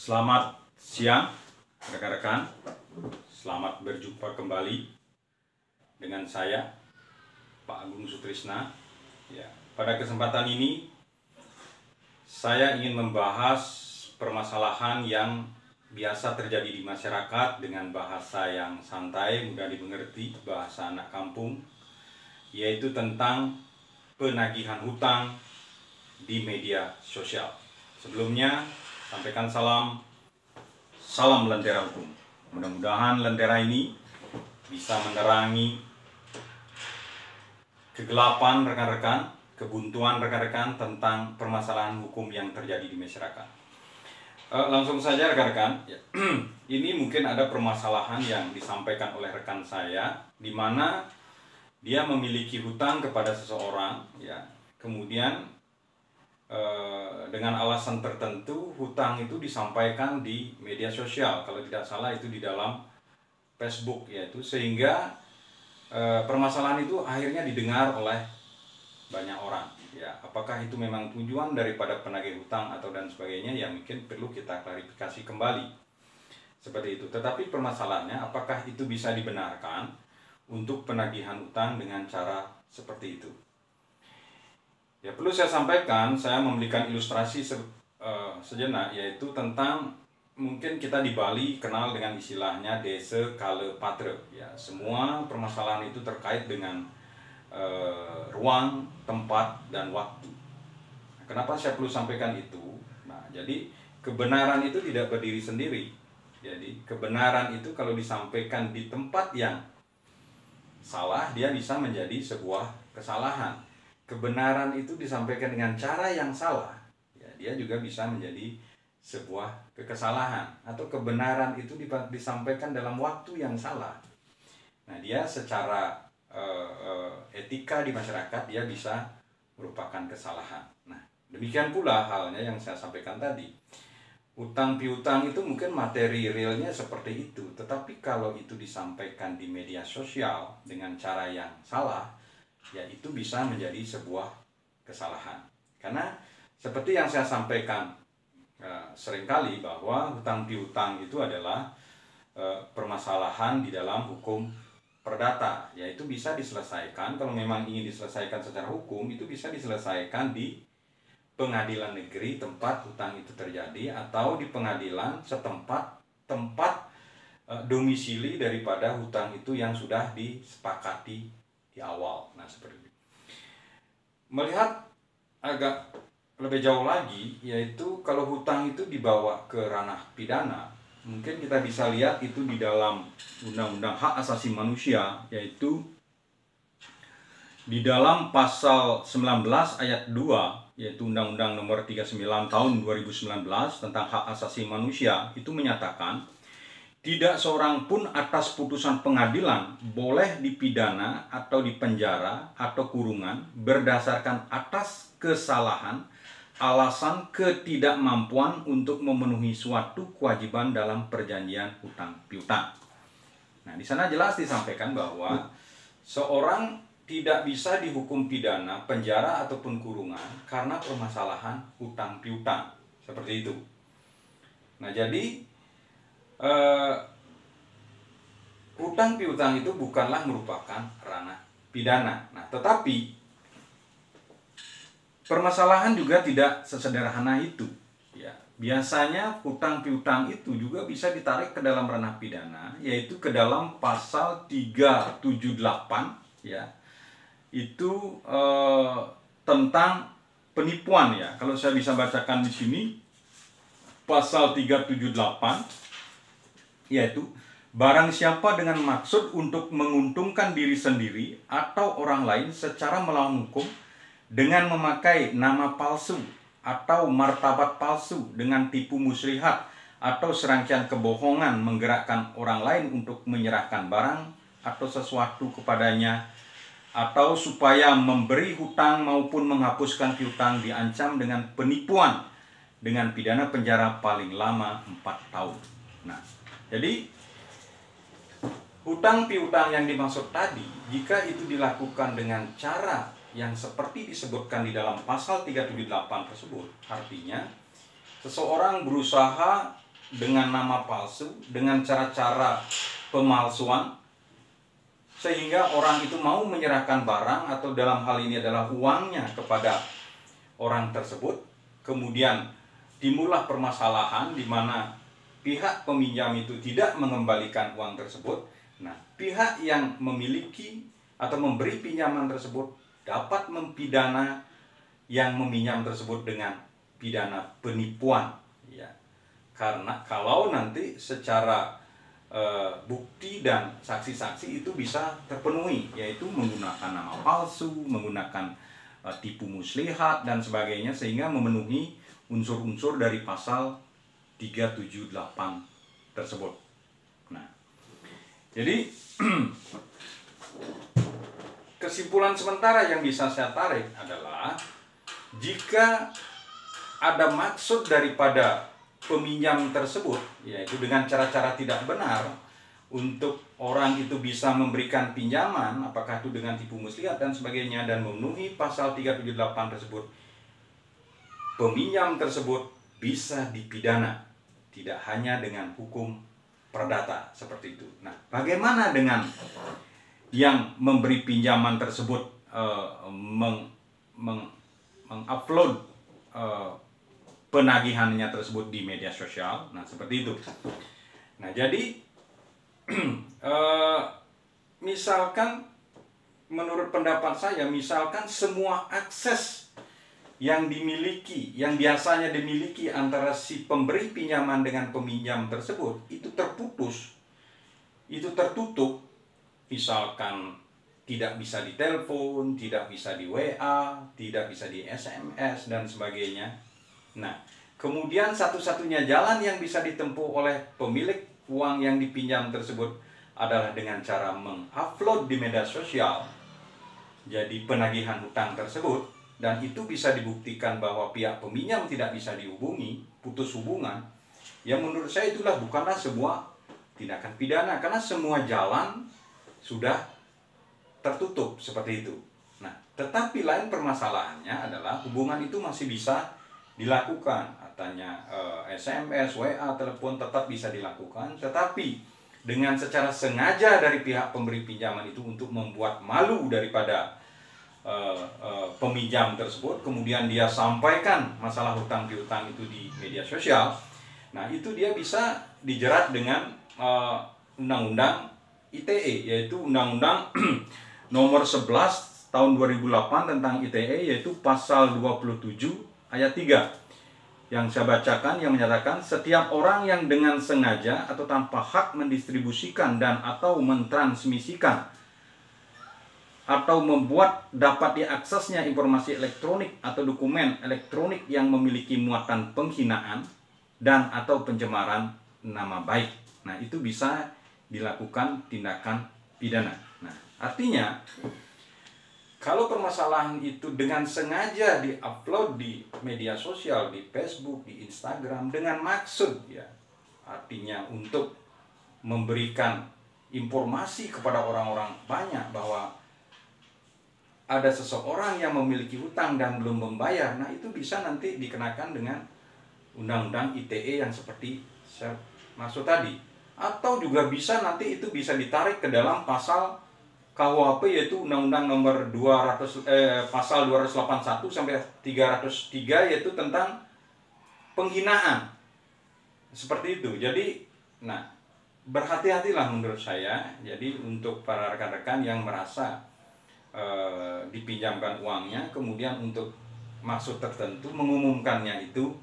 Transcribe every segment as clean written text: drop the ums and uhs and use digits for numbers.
Selamat siang rekan-rekan, selamat berjumpa kembali dengan saya Pak Agung Sutrisna. Ya, pada kesempatan ini saya ingin membahas permasalahan yang biasa terjadi di masyarakat dengan bahasa yang santai, mudah dimengerti, bahasa anak kampung, yaitu tentang penagihan hutang di media sosial. Sebelumnya, sampaikan salam lentera hukum. Mudah-mudahan lentera ini bisa menerangi kegelapan rekan-rekan, kebuntuan rekan-rekan tentang permasalahan hukum yang terjadi di masyarakat. Langsung saja rekan-rekan, ini mungkin ada permasalahan yang disampaikan oleh rekan saya, di mana dia memiliki hutang kepada seseorang, ya, kemudian dengan alasan tertentu hutang itu disampaikan di media sosial, kalau tidak salah itu di dalam Facebook, yaitu sehingga permasalahan itu akhirnya didengar oleh banyak orang. Ya, apakah itu memang tujuan daripada penagih hutang atau dan sebagainya, yang mungkin perlu kita klarifikasi kembali seperti itu. Tetapi permasalahannya, apakah itu bisa dibenarkan untuk penagihan hutang dengan cara seperti itu? Ya, perlu saya sampaikan, saya memberikan ilustrasi sejenak, yaitu tentang mungkin kita di Bali kenal dengan istilahnya desa kale patra. Ya, semua permasalahan itu terkait dengan ruang, tempat, dan waktu. Nah, kenapa saya perlu sampaikan itu? Nah, jadi kebenaran itu tidak berdiri sendiri. Jadi kebenaran itu kalau disampaikan di tempat yang salah, dia bisa menjadi sebuah kesalahan. Kebenaran itu disampaikan dengan cara yang salah, ya, dia juga bisa menjadi sebuah kesalahan. Atau kebenaran itu disampaikan dalam waktu yang salah, nah dia secara etika di masyarakat dia bisa merupakan kesalahan. Nah, demikian pula halnya yang saya sampaikan tadi. Utang piutang itu mungkin materi realnya seperti itu, tetapi kalau itu disampaikan di media sosial dengan cara yang salah, ya itu bisa menjadi sebuah kesalahan. Karena seperti yang saya sampaikan seringkali, bahwa hutang piutang itu adalah permasalahan di dalam hukum perdata, yaitu bisa diselesaikan, kalau memang ingin diselesaikan secara hukum, itu bisa diselesaikan di pengadilan negeri tempat hutang itu terjadi, atau di pengadilan setempat tempat domisili daripada hutang itu yang sudah disepakati di awal. Nah, seperti itu. Melihat agak lebih jauh lagi, yaitu kalau hutang itu dibawa ke ranah pidana, mungkin kita bisa lihat itu di dalam Undang-Undang Hak Asasi Manusia, yaitu di dalam pasal 19 ayat 2, yaitu Undang-Undang Nomor 39 tahun 2019 tentang Hak Asasi Manusia, itu menyatakan tidak seorang pun atas putusan pengadilan boleh dipidana atau dipenjara atau kurungan berdasarkan atas kesalahan, alasan ketidakmampuan untuk memenuhi suatu kewajiban dalam perjanjian hutang piutang. Nah, di sana jelas disampaikan bahwa seorang tidak bisa dihukum pidana, penjara ataupun kurungan karena permasalahan hutang piutang, seperti itu. Nah, jadi hutang piutang itu bukanlah merupakan ranah pidana. Nah, tetapi permasalahan juga tidak sesederhana itu. Ya, biasanya hutang piutang itu juga bisa ditarik ke dalam ranah pidana, yaitu ke dalam pasal 378, ya. Itu tentang penipuan, ya. Kalau saya bisa bacakan di sini, pasal 378, yaitu barang siapa dengan maksud untuk menguntungkan diri sendiri atau orang lain secara melawan hukum dengan memakai nama palsu atau martabat palsu, dengan tipu muslihat atau serangkaian kebohongan menggerakkan orang lain untuk menyerahkan barang atau sesuatu kepadanya, atau supaya memberi hutang maupun menghapuskan piutang, diancam dengan penipuan dengan pidana penjara paling lama 4 tahun. Nah, jadi hutang piutang yang dimaksud tadi, jika itu dilakukan dengan cara yang seperti disebutkan di dalam pasal 378 tersebut, artinya seseorang berusaha dengan nama palsu, dengan cara-cara pemalsuan, sehingga orang itu mau menyerahkan barang atau dalam hal ini adalah uangnya kepada orang tersebut. Kemudian timbullah permasalahan di mana pihak peminjam itu tidak mengembalikan uang tersebut. Nah, pihak yang memiliki atau memberi pinjaman tersebut dapat mempidana yang meminjam tersebut dengan pidana penipuan, ya. Karena kalau nanti secara bukti dan saksi-saksi itu bisa terpenuhi, yaitu menggunakan nama palsu, menggunakan tipu muslihat dan sebagainya, sehingga memenuhi unsur-unsur dari pasal 378 tersebut. Nah, jadi kesimpulan sementara yang bisa saya tarik adalah jika ada maksud daripada peminjam tersebut, yaitu dengan cara-cara tidak benar untuk orang itu bisa memberikan pinjaman, apakah itu dengan tipu muslihat dan sebagainya, dan memenuhi pasal 378 tersebut, peminjam tersebut bisa dipidana, tidak hanya dengan hukum perdata seperti itu. Nah, bagaimana dengan yang memberi pinjaman tersebut mengupload penagihannya tersebut di media sosial? Nah, seperti itu. Nah, jadi misalkan menurut pendapat saya, misalkan semua akses yang dimiliki, yang biasanya dimiliki antara si pemberi pinjaman dengan peminjam tersebut itu terputus, itu tertutup, misalkan tidak bisa ditelepon, tidak bisa di WA, tidak bisa di SMS dan sebagainya. Nah, kemudian satu-satunya jalan yang bisa ditempuh oleh pemilik uang yang dipinjam tersebut adalah dengan cara mengupload di media sosial jadi penagihan hutang tersebut, dan itu bisa dibuktikan bahwa pihak peminjam tidak bisa dihubungi, putus hubungan. Ya, menurut saya itulah bukanlah sebuah tindakan pidana, karena semua jalan sudah tertutup seperti itu. Nah, tetapi lain permasalahannya adalah hubungan itu masih bisa dilakukan, artinya SMS, WA, telepon tetap bisa dilakukan, tetapi dengan secara sengaja dari pihak pemberi pinjaman itu untuk membuat malu daripada peminjam tersebut, kemudian dia sampaikan masalah hutang piutang itu di media sosial. Nah, itu dia bisa dijerat dengan undang-undang ITE, yaitu Undang-Undang Nomor 11 Tahun 2008 tentang ITE, yaitu pasal 27 ayat 3 yang saya bacakan, yang menyatakan setiap orang yang dengan sengaja atau tanpa hak mendistribusikan dan atau mentransmisikan atau membuat dapat diaksesnya informasi elektronik atau dokumen elektronik yang memiliki muatan penghinaan dan atau pencemaran nama baik. Nah, itu bisa dilakukan tindakan pidana. Nah, artinya kalau permasalahan itu dengan sengaja di-upload di media sosial, di Facebook, di Instagram, dengan maksud, ya, artinya untuk memberikan informasi kepada orang-orang banyak bahwa ada seseorang yang memiliki hutang dan belum membayar, nah itu bisa nanti dikenakan dengan Undang-Undang ITE yang seperti saya maksud tadi. Atau juga bisa nanti itu bisa ditarik ke dalam pasal KUHP, yaitu Undang-Undang Nomor 200 pasal 281 sampai 303, yaitu tentang penghinaan. Seperti itu. Jadi, nah, berhati-hatilah menurut saya. Jadi untuk para rekan-rekan yang merasa dipinjamkan uangnya, kemudian untuk maksud tertentu mengumumkannya itu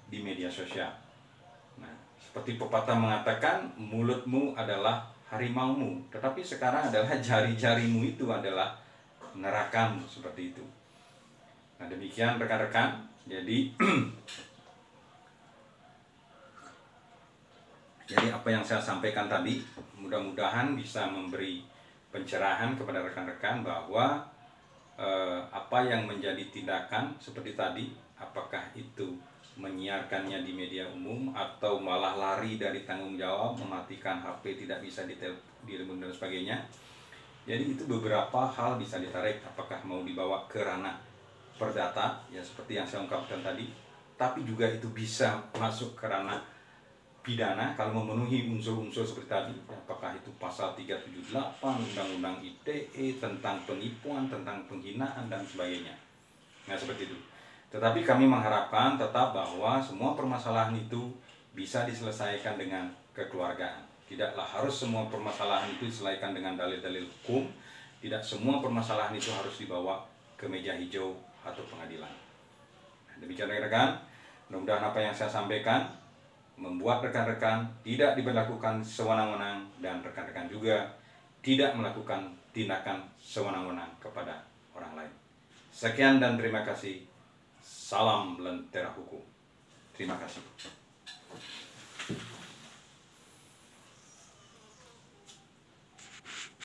di media sosial. Nah, seperti pepatah mengatakan, mulutmu adalah harimaumu, tetapi sekarang adalah jari-jarimu itu adalah nerakamu, seperti itu. Nah, demikian rekan-rekan. Jadi jadi apa yang saya sampaikan tadi mudah-mudahan bisa memberi pencerahan kepada rekan-rekan bahwa apa yang menjadi tindakan seperti tadi, apakah itu menyiarkannya di media umum atau malah lari dari tanggung jawab, mematikan HP, tidak bisa ditelepon dan sebagainya. Jadi itu beberapa hal bisa ditarik, apakah mau dibawa ke ranah perdata, ya seperti yang saya ungkapkan tadi, tapi juga itu bisa masuk ke ranah pidana kalau memenuhi unsur-unsur seperti tadi, apakah itu pasal 378 Undang-Undang ITE tentang penipuan, tentang penghinaan dan sebagainya. Nah, seperti itu. Tetapi kami mengharapkan tetap bahwa semua permasalahan itu bisa diselesaikan dengan kekeluargaan. Tidaklah harus semua permasalahan itu diselesaikan dengan dalil-dalil hukum. Tidak semua permasalahan itu harus dibawa ke meja hijau atau pengadilan. Demikian rekan-rekan, mudah-mudahan apa yang saya sampaikan membuat rekan-rekan tidak diberlakukan sewenang-wenang dan rekan-rekan juga tidak melakukan tindakan sewenang-wenang kepada orang lain. Sekian dan terima kasih. Salam Lentera Hukum. Terima kasih.